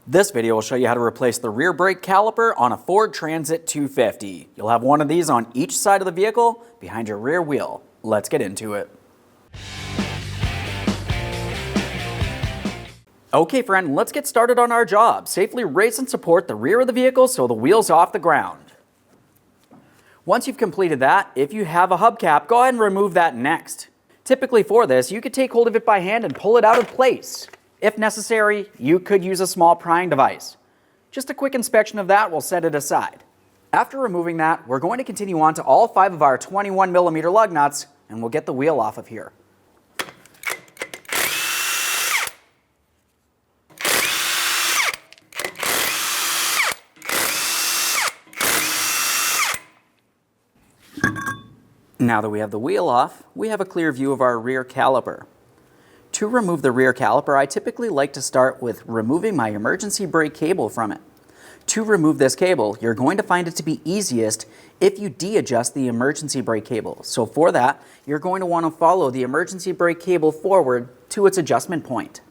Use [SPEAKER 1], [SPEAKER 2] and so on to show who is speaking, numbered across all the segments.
[SPEAKER 1] This video will show you how to replace the rear brake caliper on a Ford Transit-250. You'll have one of these on each side of the vehicle behind your rear wheel. Let's get into it. Okay friend, let's get started on our job. Safely raise and support the rear of the vehicle so the wheel's off the ground. Once you've completed that, if you have a hubcap, go ahead and remove that next. Typically for this, you could take hold of it by hand and pull it out of place. If necessary, you could use a small prying device. Just a quick inspection of that will set it aside. After removing that, we're going to continue on to all 5 of our 21mm lug nuts, and we'll get the wheel off of here. Now that we have the wheel off, we have a clear view of our rear caliper. To remove the rear caliper, I typically like to start with removing my emergency brake cable from it. To remove this cable, you're going to find it to be easiest if you de-adjust the emergency brake cable. So for that, you're going to want to follow the emergency brake cable forward to its adjustment point.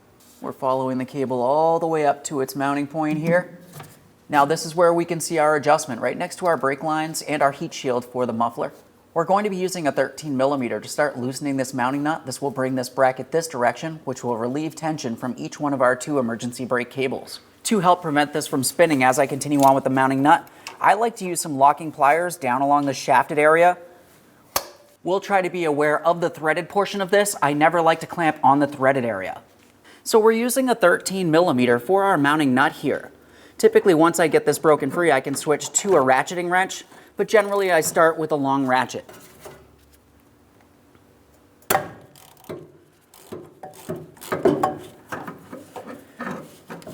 [SPEAKER 1] We're following the cable all the way up to its mounting point here. Now this is where we can see our adjustment right next to our brake lines and our heat shield for the muffler. We're going to be using a 13mm to start loosening this mounting nut. This will bring this bracket this direction, which will relieve tension from each one of our 2 emergency brake cables. To help prevent this from spinning as I continue on with the mounting nut, I like to use some locking pliers down along the shafted area. We'll try to be aware of the threaded portion of this. I never like to clamp on the threaded area. So we're using a 13mm for our mounting nut here. Typically, once I get this broken free, I can switch to a ratcheting wrench. But generally I start with a long ratchet.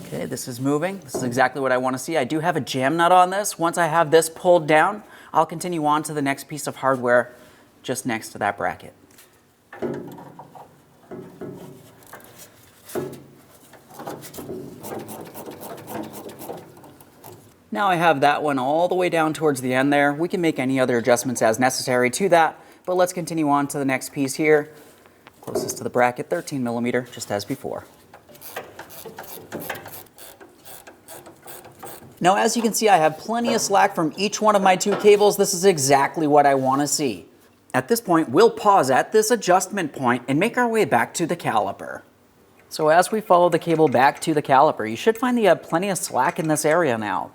[SPEAKER 1] Okay, this is moving. This is exactly what I want to see. I do have a jam nut on this. Once I have this pulled down, I'll continue on to the next piece of hardware just next to that bracket. Now I have that one all the way down towards the end there. We can make any other adjustments as necessary to that, but let's continue on to the next piece here. Closest to the bracket, 13mm, just as before. Now as you can see, I have plenty of slack from each one of my 2 cables. This is exactly what I want to see. At this point, we'll pause at this adjustment point and make our way back to the caliper. So as we follow the cable back to the caliper, you should find that you have plenty of slack in this area now.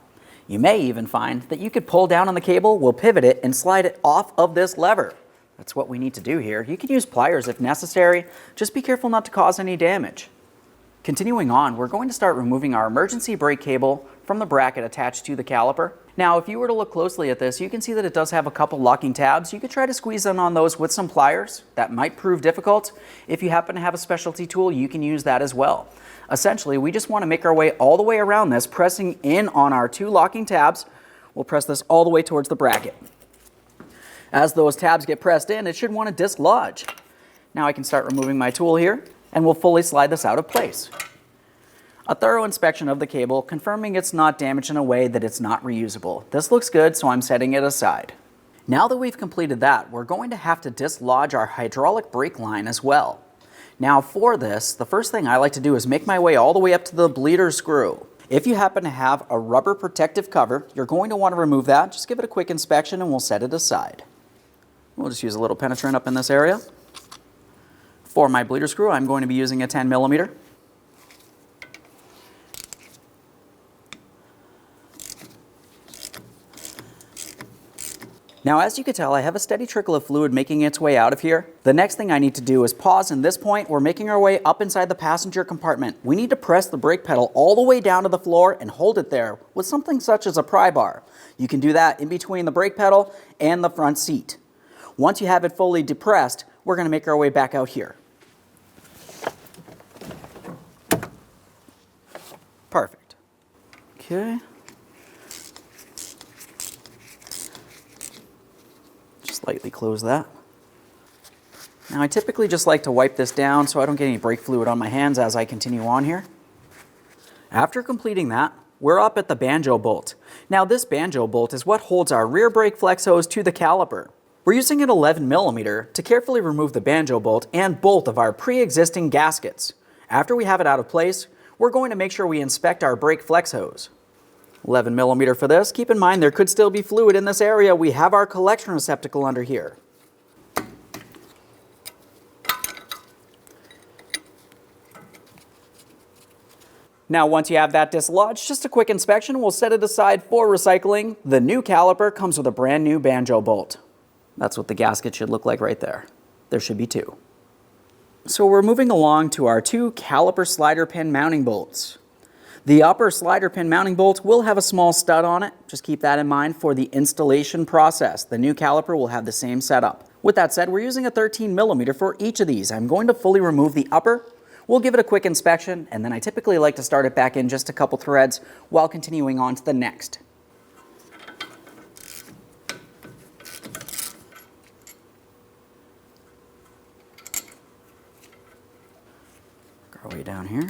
[SPEAKER 1] You may even find that you could pull down on the cable, we'll pivot it, and slide it off of this lever. That's what we need to do here. You can use pliers if necessary. Just be careful not to cause any damage. Continuing on, we're going to start removing our emergency brake cable from the bracket attached to the caliper. Now, if you were to look closely at this, you can see that it does have a couple locking tabs. You could try to squeeze in on those with some pliers. That might prove difficult. If you happen to have a specialty tool, you can use that as well. Essentially, we just want to make our way all the way around this, pressing in on our 2 locking tabs. We'll press this all the way towards the bracket. As those tabs get pressed in, it should want to dislodge. Now I can start removing my tool here, and we'll fully slide this out of place. A thorough inspection of the cable, confirming it's not damaged in a way that it's not reusable. This looks good, so I'm setting it aside. Now that we've completed that, we're going to have to dislodge our hydraulic brake line as well. Now for this, the first thing I like to do is make my way all the way up to the bleeder screw. If you happen to have a rubber protective cover, you're going to want to remove that. Just give it a quick inspection and we'll set it aside. We'll just use a little penetrant up in this area. For my bleeder screw, I'm going to be using a 10mm. Now, as you can tell, I have a steady trickle of fluid making its way out of here. The next thing I need to do is pause. In this point, we're making our way up inside the passenger compartment. We need to press the brake pedal all the way down to the floor and hold it there with something such as a pry bar. You can do that in between the brake pedal and the front seat. Once you have it fully depressed, we're going to make our way back out here. Perfect. Okay. Lightly close that. Now I typically just like to wipe this down so I don't get any brake fluid on my hands as I continue on here. After completing that, we're up at the banjo bolt. Now this banjo bolt is what holds our rear brake flex hose to the caliper. We're using an 11mm to carefully remove the banjo bolt and bolt of our pre-existing gaskets. After we have it out of place, we're going to make sure we inspect our brake flex hose. 11 millimeter for this. Keep in mind there could still be fluid in this area. We have our collection receptacle under here. Now once you have that dislodged, just a quick inspection, we'll set it aside for recycling. The new caliper comes with a brand new banjo bolt. That's what the gasket should look like right there. There should be two. So we're moving along to our two caliper slider pin mounting bolts. The upper slider pin mounting bolt will have a small stud on it. Just keep that in mind for the installation process. The new caliper will have the same setup. With that said, we're using a 13 millimeter for each of these. I'm going to fully remove the upper. We'll give it a quick inspection, and then I typically like to start it back in just a couple threads while continuing on to the next. Work our way down here.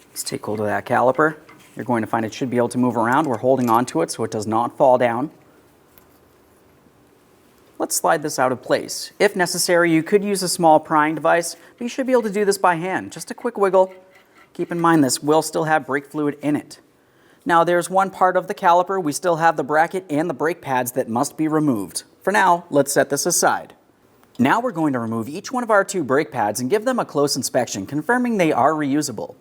[SPEAKER 1] Let's take hold of that caliper. You're going to find it should be able to move around. We're holding onto it so it does not fall down. Let's slide this out of place. If necessary, you could use a small prying device, but you should be able to do this by hand. Just a quick wiggle. Keep in mind this will still have brake fluid in it. Now there's one part of the caliper. We still have the bracket and the brake pads that must be removed. For now, let's set this aside. Now we're going to remove each one of our two brake pads and give them a close inspection, confirming they are reusable.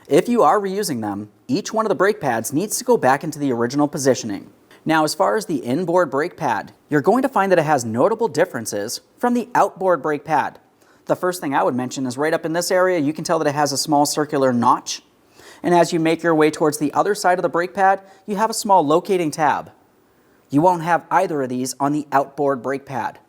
[SPEAKER 1] If you are reusing them, each one of the brake pads needs to go back into the original positioning. Now, as far as the inboard brake pad, you're going to find that it has notable differences from the outboard brake pad. The first thing I would mention is right up in this area, you can tell that it has a small circular notch. And as you make your way towards the other side of the brake pad, you have a small locating tab. You won't have either of these on the outboard brake pad.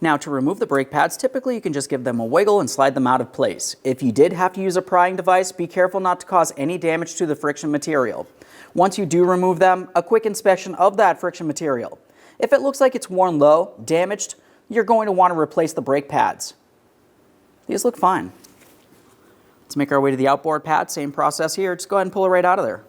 [SPEAKER 1] Now, to remove the brake pads, typically you can just give them a wiggle and slide them out of place. If you did have to use a prying device, be careful not to cause any damage to the friction material. Once you do remove them, a quick inspection of that friction material. If it looks like it's worn low, damaged, you're going to want to replace the brake pads. These look fine. Let's make our way to the outboard pad. Same process here. Just go ahead and pull it right out of there.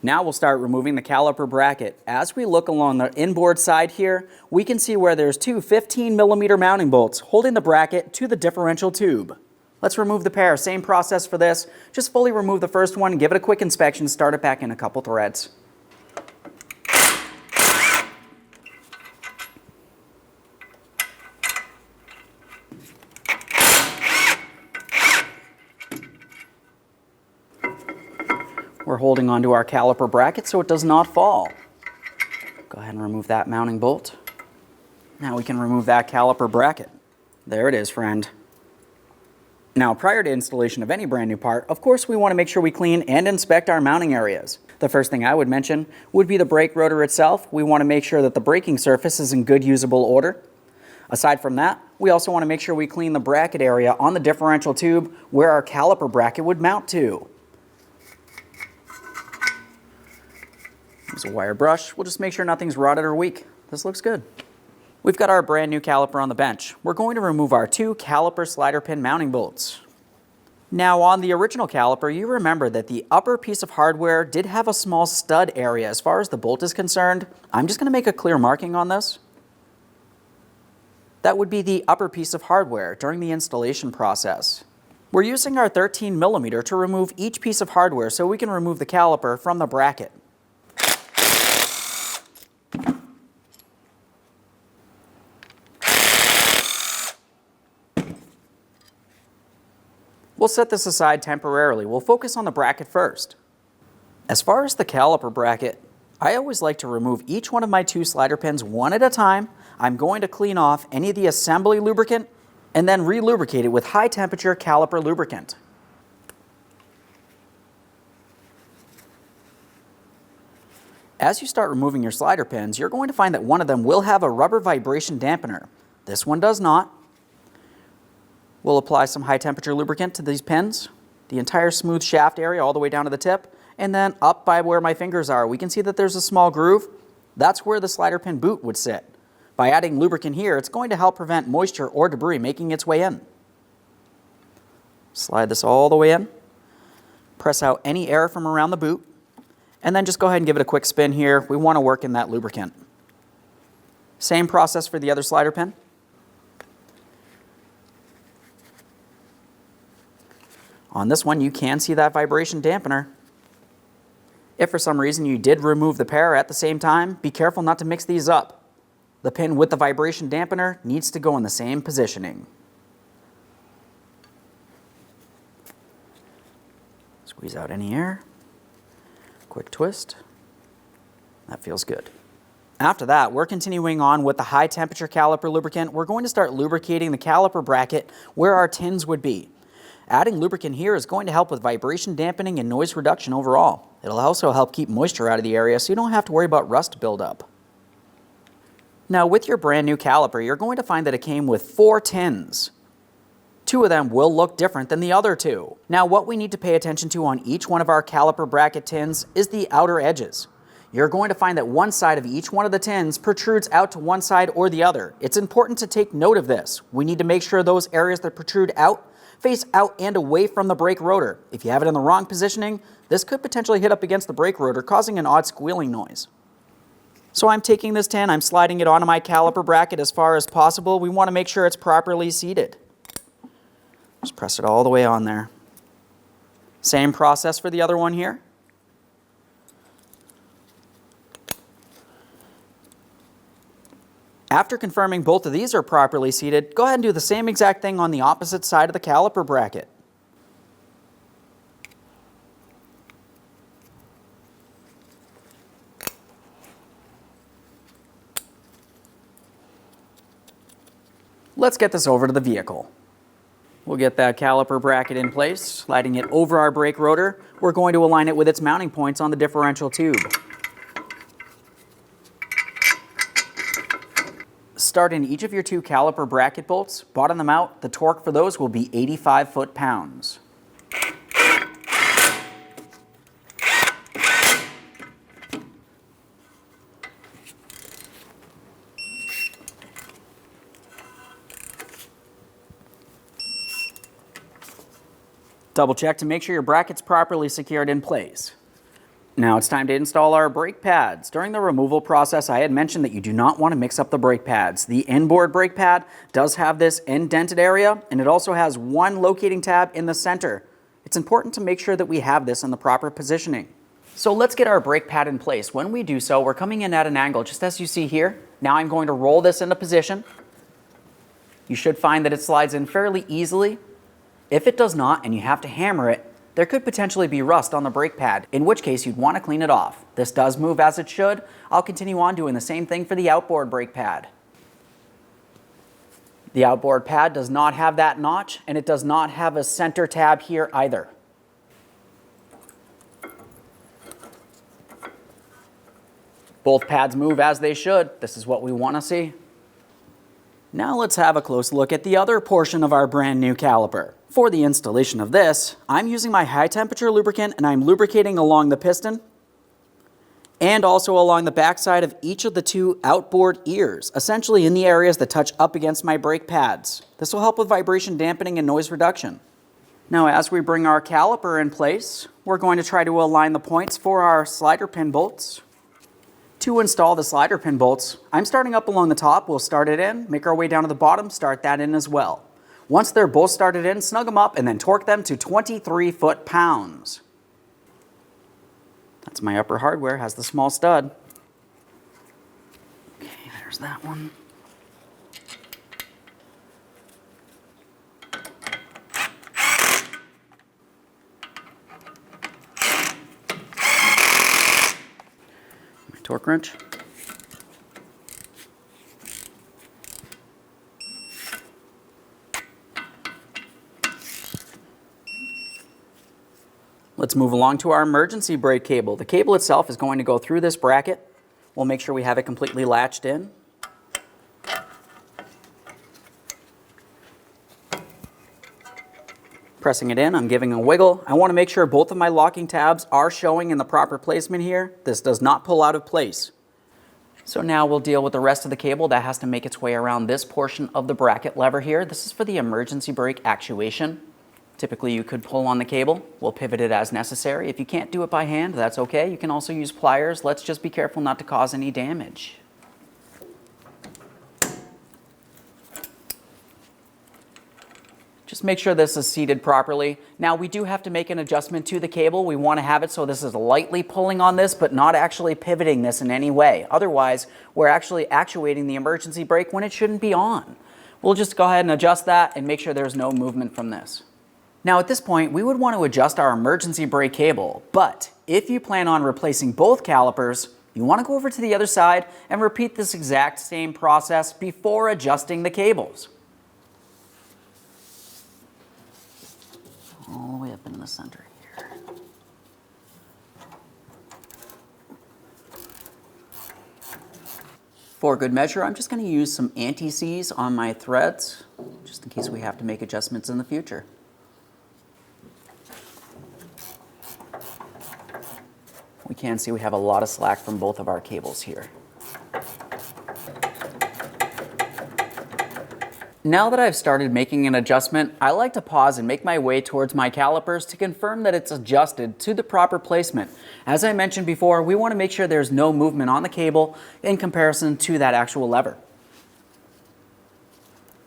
[SPEAKER 1] Now we'll start removing the caliper bracket. As we look along the inboard side here, we can see where there's two 15 millimeter mounting bolts holding the bracket to the differential tube. Let's remove the pair. Same process for this. Just fully remove the first one, give it a quick inspection, start it back in a couple threads. We're holding onto our caliper bracket so it does not fall. Go ahead and remove that mounting bolt. Now we can remove that caliper bracket. There it is, friend. Now, prior to installation of any brand new part, of course we want to make sure we clean and inspect our mounting areas. The first thing I would mention would be the brake rotor itself. We want to make sure that the braking surface is in good usable order. Aside from that, we also want to make sure we clean the bracket area on the differential tube where our caliper bracket would mount to. Use a wire brush. We'll just make sure nothing's rotted or weak. This looks good. We've got our brand new caliper on the bench. We're going to remove our two caliper slider pin mounting bolts. Now on the original caliper, you remember that the upper piece of hardware did have a small stud area as far as the bolt is concerned. I'm just going to make a clear marking on this. That would be the upper piece of hardware during the installation process. We're using our 13 millimeter to remove each piece of hardware so we can remove the caliper from the bracket. We'll set this aside temporarily. We'll focus on the bracket first. As far as the caliper bracket, I always like to remove each one of my two slider pins one at a time. I'm going to clean off any of the assembly lubricant and then re-lubricate it with high temperature caliper lubricant. As you start removing your slider pins, you're going to find that one of them will have a rubber vibration dampener. This one does not. We'll apply some high temperature lubricant to these pins, the entire smooth shaft area all the way down to the tip, and then up by where my fingers are. We can see that there's a small groove. That's where the slider pin boot would sit. By adding lubricant here, it's going to help prevent moisture or debris making its way in. Slide this all the way in. Press out any air from around the boot. And then just go ahead and give it a quick spin here. We want to work in that lubricant. Same process for the other slider pin. On this one, you can see that vibration dampener. If for some reason you did remove the pair at the same time, be careful not to mix these up. The pin with the vibration dampener needs to go in the same positioning. Squeeze out any air. Quick twist. That feels good. After that, we're continuing on with the high temperature caliper lubricant. We're going to start lubricating the caliper bracket where our tins would be. Adding lubricant here is going to help with vibration dampening and noise reduction overall. It'll also help keep moisture out of the area so you don't have to worry about rust buildup. Now with your brand new caliper, you're going to find that it came with 4 tins. 2 of them will look different than the other 2. Now what we need to pay attention to on each one of our caliper bracket tins is the outer edges. You're going to find that one side of each one of the tins protrudes out to one side or the other. It's important to take note of this. We need to make sure those areas that protrude out face out and away from the brake rotor. If you have it in the wrong positioning, this could potentially hit up against the brake rotor, causing an odd squealing noise. So I'm taking this tin, I'm sliding it onto my caliper bracket as far as possible. We want to make sure it's properly seated. Just press it all the way on there. Same process for the other one here. After confirming both of these are properly seated, go ahead and do the same exact thing on the opposite side of the caliper bracket. Let's get this over to the vehicle. We'll get that caliper bracket in place, sliding it over our brake rotor. We're going to align it with its mounting points on the differential tube. Start in each of your 2 caliper bracket bolts, bottom them out. The torque for those will be 85 foot-pounds. Double check to make sure your bracket's properly secured in place. Now it's time to install our brake pads. During the removal process, I had mentioned that you do not want to mix up the brake pads. The inboard brake pad does have this indented area, and it also has 1 locating tab in the center. It's important to make sure that we have this in the proper positioning. So let's get our brake pad in place. When we do so, we're coming in at an angle, just as you see here. Now I'm going to roll this into position. You should find that it slides in fairly easily. If it does not, and you have to hammer it, there could potentially be rust on the brake pad, in which case you'd want to clean it off. This does move as it should. I'll continue on doing the same thing for the outboard brake pad. The outboard pad does not have that notch, and it does not have a center tab here either. Both pads move as they should. This is what we want to see. Now let's have a close look at the other portion of our brand new caliper. For the installation of this, I'm using my high temperature lubricant and I'm lubricating along the piston and also along the backside of each of the 2 outboard ears, essentially in the areas that touch up against my brake pads. This will help with vibration dampening and noise reduction. Now as we bring our caliper in place, we're going to try to align the points for our slider pin bolts. To install the slider pin bolts, I'm starting up along the top. We'll start it in, make our way down to the bottom, start that in as well. Once they're both started in, snug them up and then torque them to 23 foot-pounds. That's my upper hardware, has the small stud. Okay, there's that one. My torque wrench. Let's move along to our emergency brake cable. The cable itself is going to go through this bracket. We'll make sure we have it completely latched in. Pressing it in, I'm giving a wiggle. I want to make sure both of my locking tabs are showing in the proper placement here. This does not pull out of place. So now we'll deal with the rest of the cable that has to make its way around this portion of the bracket lever here. This is for the emergency brake actuation. Typically, you could pull on the cable. We'll pivot it as necessary. If you can't do it by hand, that's okay. You can also use pliers. Let's just be careful not to cause any damage. Just make sure this is seated properly. Now, we do have to make an adjustment to the cable. We want to have it so this is lightly pulling on this, but not actually pivoting this in any way. Otherwise, we're actually actuating the emergency brake when it shouldn't be on. We'll just go ahead and adjust that and make sure there's no movement from this. Now, at this point, we would want to adjust our emergency brake cable, but if you plan on replacing both calipers, you want to go over to the other side and repeat this exact same process before adjusting the cables. All the way up into the center here. For good measure, I'm just going to use some anti-seize on my threads, just in case we have to make adjustments in the future. We can see we have a lot of slack from both of our cables here. Now that I've started making an adjustment, I like to pause and make my way towards my calipers to confirm that it's adjusted to the proper placement. As I mentioned before, we want to make sure there's no movement on the cable in comparison to that actual lever.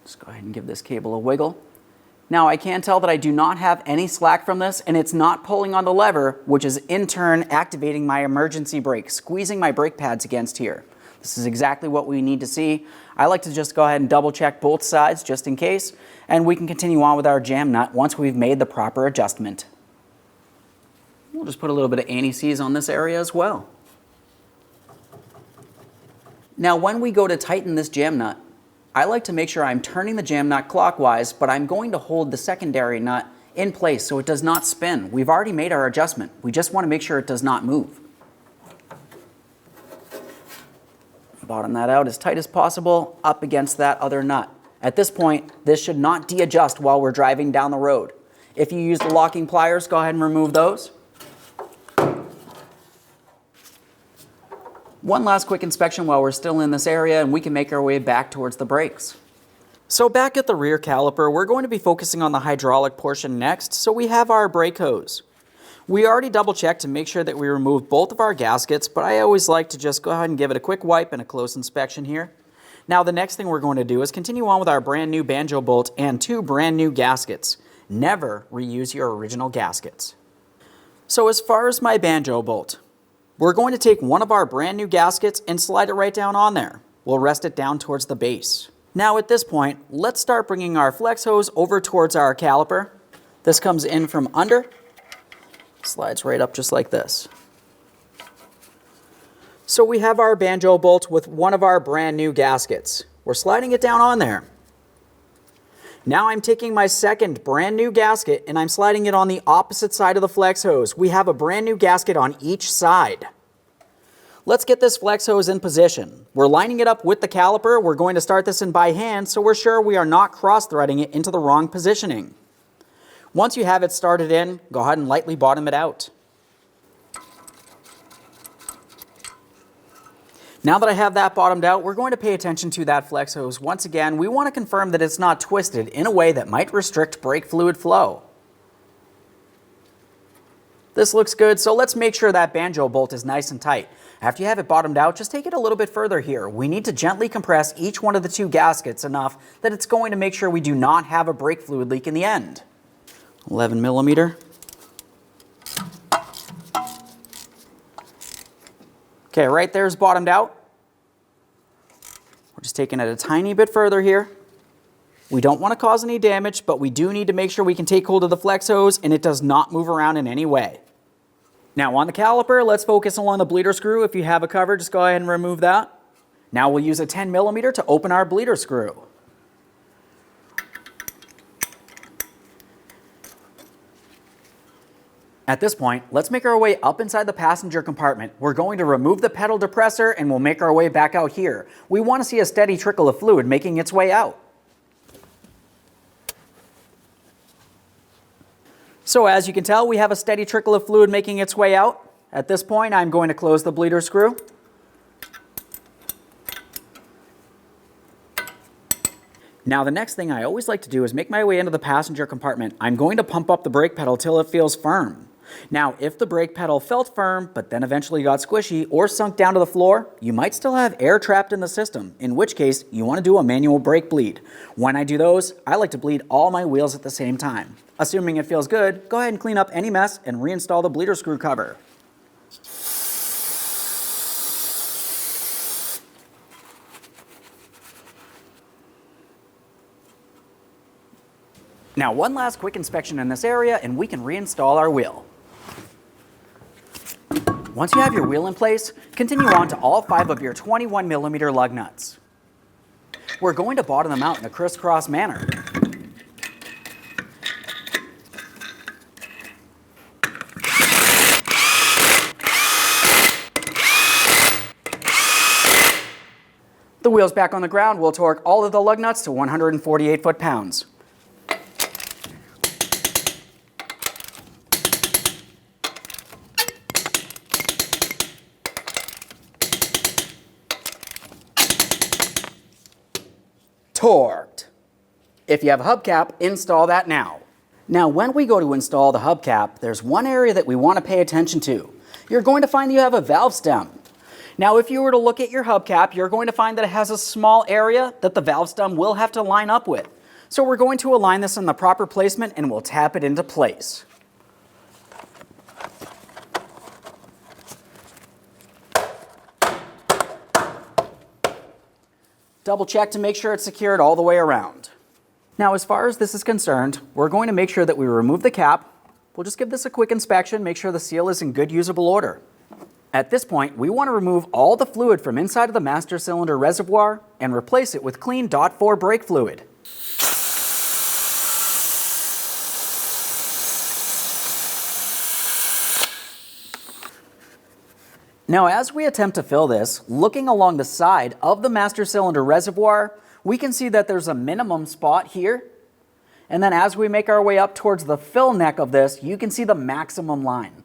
[SPEAKER 1] Let's go ahead and give this cable a wiggle. Now I can tell that I do not have any slack from this, and it's not pulling on the lever, which is in turn activating my emergency brake, squeezing my brake pads against here. This is exactly what we need to see. I like to just go ahead and double check both sides just in case, and we can continue on with our jam nut once we've made the proper adjustment. We'll just put a little bit of anti-seize on this area as well. Now when we go to tighten this jam nut, I like to make sure I'm turning the jam nut clockwise, but I'm going to hold the secondary nut in place so it does not spin. We've already made our adjustment. We just want to make sure it does not move. Bottom that out as tight as possible up against that other nut. At this point, this should not de-adjust while we're driving down the road. If you use the locking pliers, go ahead and remove those. One last quick inspection while we're still in this area, and we can make our way back towards the brakes. So back at the rear caliper, we're going to be focusing on the hydraulic portion next, so we have our brake hose. We already double checked to make sure that we remove both of our gaskets, but I always like to just go ahead and give it a quick wipe and a close inspection here. Now the next thing we're going to do is continue on with our brand new banjo bolt and 2 brand new gaskets. Never reuse your original gaskets. So as far as my banjo bolt, we're going to take one of our brand new gaskets and slide it right down on there. We'll rest it down towards the base. Now at this point, let's start bringing our flex hose over towards our caliper. This comes in from under. Slides right up just like this. So we have our banjo bolt with one of our brand new gaskets. We're sliding it down on there. Now I'm taking my second brand new gasket and I'm sliding it on the opposite side of the flex hose. We have a brand new gasket on each side. Let's get this flex hose in position. We're lining it up with the caliper. We're going to start this in by hand so we're sure we are not cross-threading it into the wrong positioning. Once you have it started in, go ahead and lightly bottom it out. Now that I have that bottomed out, we're going to pay attention to that flex hose. Once again, we want to confirm that it's not twisted in a way that might restrict brake fluid flow. This looks good, so let's make sure that banjo bolt is nice and tight. After you have it bottomed out, just take it a little bit further here. We need to gently compress each one of the 2 gaskets enough that it's going to make sure we do not have a brake fluid leak in the end. 11 millimeter. Okay, right there is bottomed out. We're just taking it a tiny bit further here. We don't want to cause any damage, but we do need to make sure we can take hold of the flex hose and it does not move around in any way. Now on the caliper, let's focus along the bleeder screw. If you have a cover, just go ahead and remove that. Now we'll use a 10 millimeter to open our bleeder screw. At this point, let's make our way up inside the passenger compartment. We're going to remove the pedal depressor and we'll make our way back out here. We want to see a steady trickle of fluid making its way out. So as you can tell, we have a steady trickle of fluid making its way out. At this point, I'm going to close the bleeder screw. Now the next thing I always like to do is make my way into the passenger compartment. I'm going to pump up the brake pedal till it feels firm. Now, if the brake pedal felt firm, but then eventually got squishy or sunk down to the floor, you might still have air trapped in the system, in which case you want to do a manual brake bleed. When I do those, I like to bleed all my wheels at the same time. Assuming it feels good, go ahead and clean up any mess and reinstall the bleeder screw cover. Now, one last quick inspection in this area and we can reinstall our wheel. Once you have your wheel in place, continue on to all 5 of your 21mm lug nuts. We're going to bottom them out in a crisscross manner. The wheel's back on the ground, we'll torque all of the lug nuts to 148 foot-pounds. Torqued. If you have a hubcap, install that now. Now, when we go to install the hubcap, there's one area that we want to pay attention to. You're going to find you have a valve stem. Now, if you were to look at your hubcap, you're going to find that it has a small area that the valve stem will have to line up with. So we're going to align this in the proper placement and we'll tap it into place. Double check to make sure it's secured all the way around. Now, as far as this is concerned, we're going to make sure that we remove the cap. We'll just give this a quick inspection, make sure the seal is in good usable order. At this point, we want to remove all the fluid from inside of the master cylinder reservoir and replace it with clean .4 brake fluid. Now, as we attempt to fill this, looking along the side of the master cylinder reservoir, we can see that there's a minimum spot here. And then as we make our way up towards the fill neck of this, you can see the maximum line.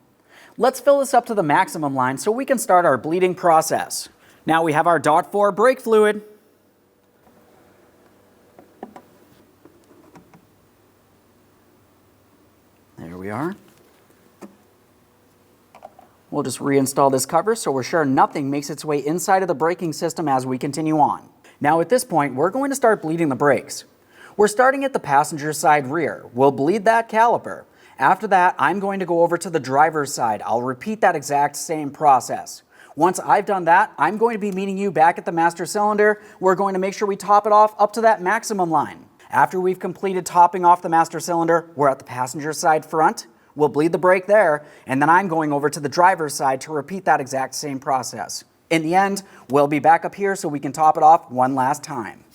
[SPEAKER 1] Let's fill this up to the maximum line so we can start our bleeding process. Now we have our .4 brake fluid. There we are. We'll just reinstall this cover so we're sure nothing makes its way inside of the braking system as we continue on. Now at this point, we're going to start bleeding the brakes. We're starting at the passenger side rear. We'll bleed that caliper. After that, I'm going to go over to the driver's side. I'll repeat that exact same process. Once I've done that, I'm going to be meeting you back at the master cylinder. We're going to make sure we top it off up to that maximum line. After we've completed topping off the master cylinder, we're at the passenger side front. We'll bleed the brake there, and then I'm going over to the driver's side to repeat that exact same process. In the end, we'll be back up here so we can top it off one last time.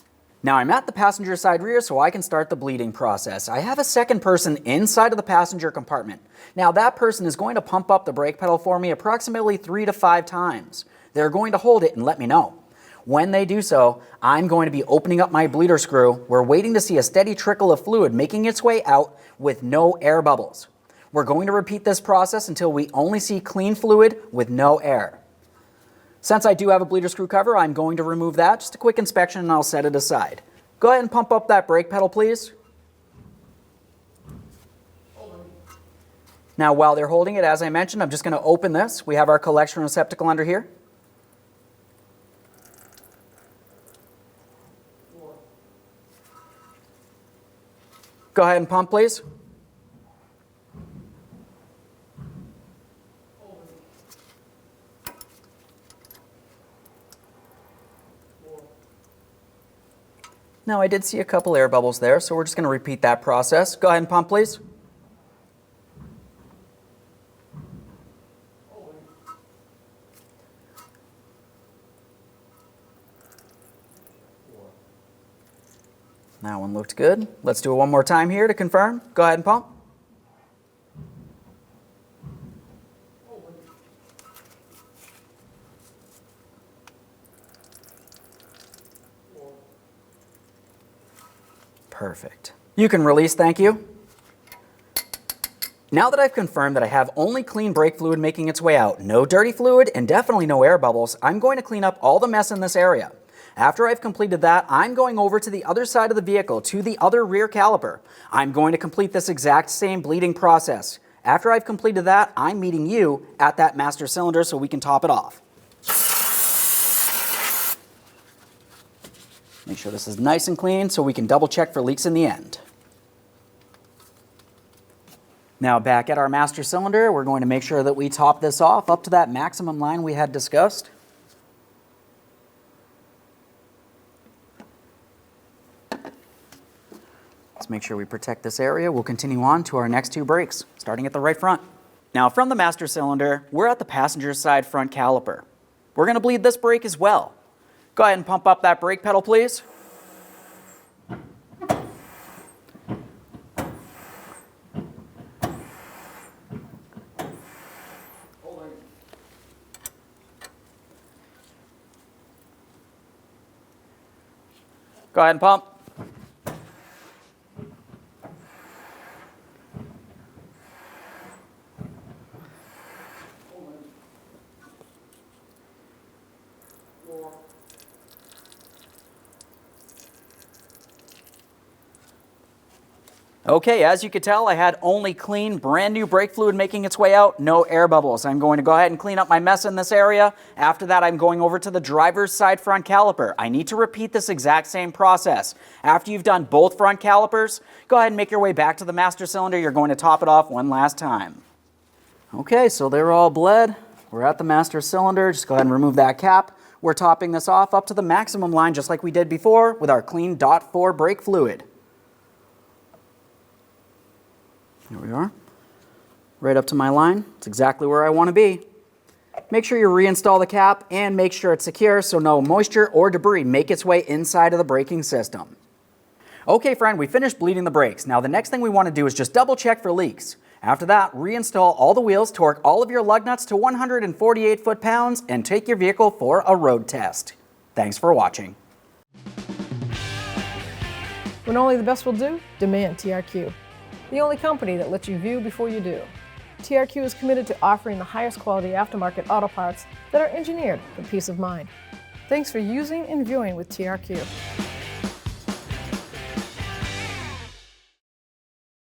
[SPEAKER 1] Now I'm at the passenger side rear so I can start the bleeding process. I have a second person inside of the passenger compartment. Now that person is going to pump up the brake pedal for me approximately 3 to 5 times. They're going to hold it and let me know. When they do so, I'm going to be opening up my bleeder screw. We're waiting to see a steady trickle of fluid making its way out with no air bubbles. We're going to repeat this process until we only see clean fluid with no air. Since I do have a bleeder screw cover, I'm going to remove that. Just a quick inspection and I'll set it aside. Go ahead and pump up that brake pedal, please. Now, while they're holding it, as I mentioned, I'm just going to open this. We have our collection receptacle under here. Go ahead and pump, please. Now, I did see a couple air bubbles there, so we're just going to repeat that process. Go ahead and pump, please. That one looked good. Let's do it one more time here to confirm. Go ahead and pump. Perfect. You can release, thank you. Now that I've confirmed that I have only clean brake fluid making its way out, no dirty fluid, and definitely no air bubbles, I'm going to clean up all the mess in this area. After I've completed that, I'm going over to the other side of the vehicle, to the other rear caliper. I'm going to complete this exact same bleeding process. After I've completed that, I'm meeting you at that master cylinder so we can top it off. Make sure this is nice and clean so we can double check for leaks in the end. Now back at our master cylinder, we're going to make sure that we top this off up to that maximum line we had discussed. Let's make sure we protect this area. We'll continue on to our next two brakes, starting at the right front. Now from the master cylinder, we're at the passenger side front caliper. We're going to bleed this brake as well. Go ahead and pump up that brake pedal, please. Go ahead and pump. Okay, as you could tell, I had only clean, brand new brake fluid making its way out, no air bubbles. I'm going to go ahead and clean up my mess in this area. After that, I'm going over to the driver's side front caliper. I need to repeat this exact same process. After you've done both front calipers, go ahead and make your way back to the master cylinder. You're going to top it off one last time. Okay, so they're all bled. We're at the master cylinder. Just go ahead and remove that cap. We're topping this off up to the maximum line just like we did before with our clean .4 brake fluid. There we are. Right up to my line. It's exactly where I want to be. Make sure you reinstall the cap and make sure it's secure so no moisture or debris make its way inside of the braking system. Okay, friend, we finished bleeding the brakes. Now the next thing we want to do is just double check for leaks. After that, reinstall all the wheels, torque all of your lug nuts to 148 foot-pounds, and take your vehicle for a road test. Thanks for watching.
[SPEAKER 2] When only the best will do, demand TRQ. The only company that lets you view before you do. TRQ is committed to offering the highest quality aftermarket auto parts that are engineered for peace of mind. Thanks for using and viewing with TRQ.